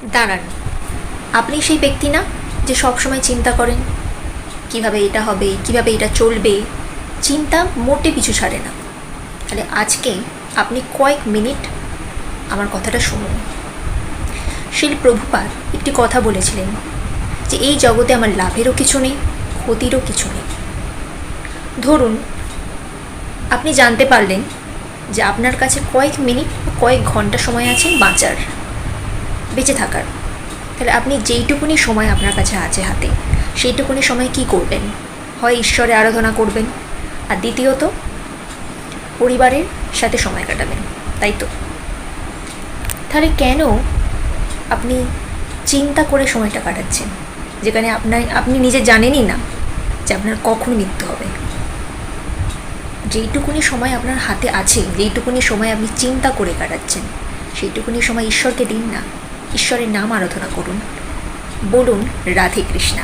দাঁড়ান, আপনি সেই ব্যক্তি না যে সব সময় চিন্তা করেন কিভাবে এটা হবে, কিভাবে এটা চলবে। চিন্তা মোটে পিছু ছাড়ে না। তাহলে আজকে আপনি কয়েক মিনিট আমার কথাটা শুনুন। শিল প্রভুপাদ একটি কথা বলেছিলেন যে এই জগতে আমার লাভেরও কিছু নেই, ক্ষতিরও কিছু নেই। ধরুন আপনি জানতে পারলেন যে আপনার কাছে কয়েক মিনিট বা কয়েক ঘন্টা সময় আছে বাঁচার, বেঁচে থাকার। তাহলে আপনি যেইটুকুনি সময় আপনার কাছে আছে হাতে, সেইটুকুনি সময় কি করবেন? হয় ঈশ্বরের আরাধনা করবেন, আর দ্বিতীয়ত পরিবারের সাথে সময় কাটাবেন, তাই তো? তাহলে কেন আপনি চিন্তা করে সময়টা কাটাচ্ছেন, যেখানে আপনি নিজে জানেনই না যে আপনার কখন মৃত্যু হবে? যেইটুকুনি সময় আপনার হাতে আছে, যেইটুকুনি সময় আপনি চিন্তা করে কাটাচ্ছেন, সেইটুকুনি সময় ঈশ্বরকে দিন না। ঈশ্বরের নাম আরাধনা করুন, বলুন রাধে কৃষ্ণা।